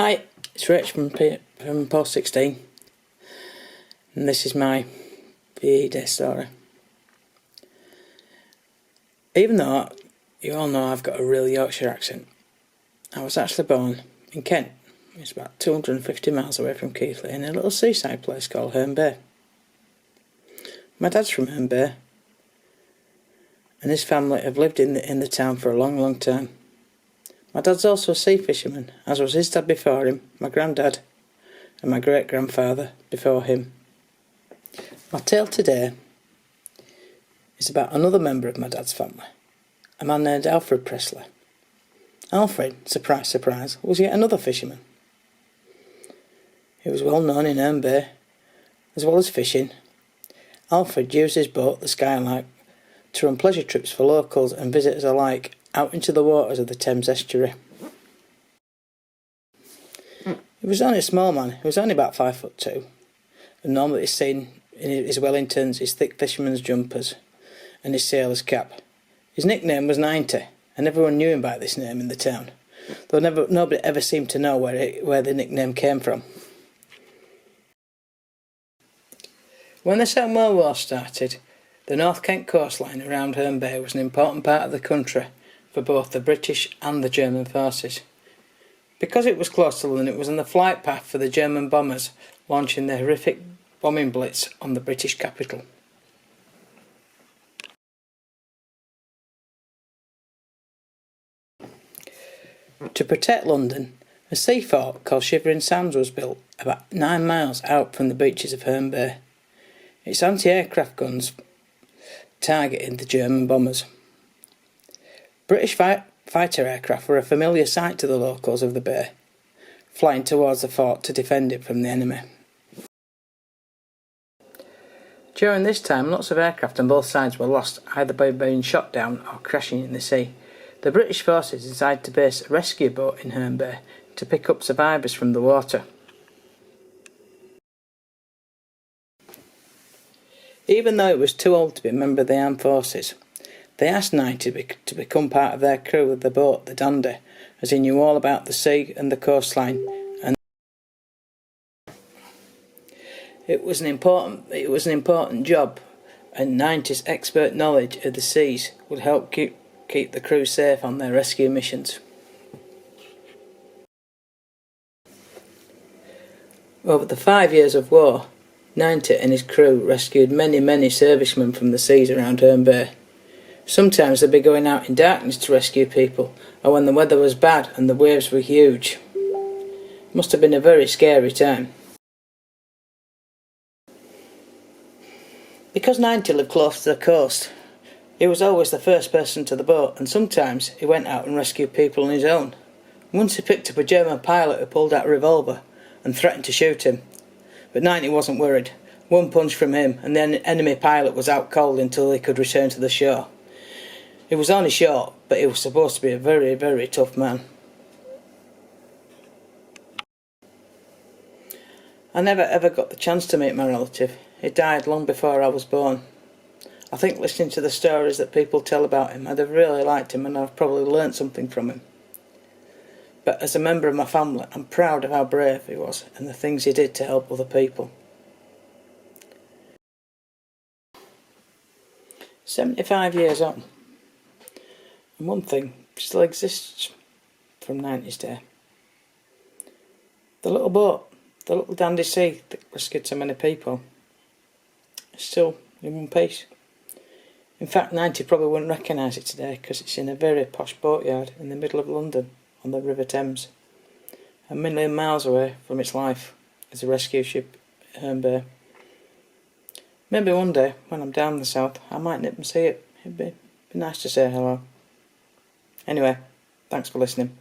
Hi, it's Rich from Post 16, and this is my VE Day story. Even though you all know I've got a real Yorkshire accent, I was actually born in Kent. It's about 250 miles away from Keighley in a little seaside place called Herne Bay. My dad's from Herne Bay, and his family have lived in the town for a long time. My dad's also a sea fisherman, as was his dad before him, my granddad, and my great-grandfather before him. My tale today is about another member of my dad's family, a man named Alfred Presley. Alfred, surprise surprise, was yet another fisherman. He was well known in Herne Bay. As well as fishing, Alfred used his boat, the Skylark, to run pleasure trips for locals and visitors alike out into the waters of the Thames estuary. He was only a small man. He was only about 5'2", and normally is seen in his Wellingtons, his thick fisherman's jumpers, and his sailor's cap. His nickname was 90, and everyone knew him by this name in the town, though nobody ever seemed to know where the nickname came from. When the Second World War started, the North Kent coastline around Herne Bay was an important part of the country for both the British and the German forces. Because it was close to London, it was on the flight path for the German bombers launching their horrific bombing blitz on the British capital. To protect London, a sea fort called Shivering Sands was built about 9 miles out from the beaches of Herne Bay. Its anti-aircraft guns targeted the German bombers. British fighter aircraft were a familiar sight to the locals of the bay, flying towards the fort to defend it from the enemy. During this time, lots of aircraft on both sides were lost, either by being shot down or crashing in the sea. The British forces decided to base a rescue boat in Herne Bay to pick up survivors from the water. Even though it was too old to be a member of the armed forces, they asked 90 to become part of their crew of the boat, the Dandy, as he knew all about the sea and the coastline, and it was an important job, and 90's expert knowledge of the seas would help keep the crew safe on their rescue missions. Over the 5 years of war, 90 and his crew rescued many servicemen from the seas around Herne Bay. Sometimes they'd be going out in darkness to rescue people, or when the weather was bad and the waves were huge. It must have been a very scary time. Because 90 lived close to the coast, he was always the first person to the boat, and sometimes he went out and rescued people on his own. Once he picked up a German pilot who pulled out a revolver and threatened to shoot him. But 90 wasn't worried. One punch from him and the enemy pilot was out cold until he could return to the shore. He was only short, but he was supposed to be a very tough man. I never ever got the chance to meet my relative. He died long before I was born. I think listening to the stories that people tell about him, I'd have really liked him and I've probably learnt something from him. But as a member of my family, I'm proud of how brave he was and the things he did to help other people. 75 years on, and one thing still exists from 90's day. The little boat, the little Dandy Sea that rescued so many people, is still in one piece. In fact, 90 probably wouldn't recognise it today because it's in a very posh boatyard in the middle of London on the River Thames, a million miles away from its life as a rescue ship at Herne Bay. Maybe one day, when I'm down the south, I might nip and see it. It'd be nice to say hello. Anyway, thanks for listening.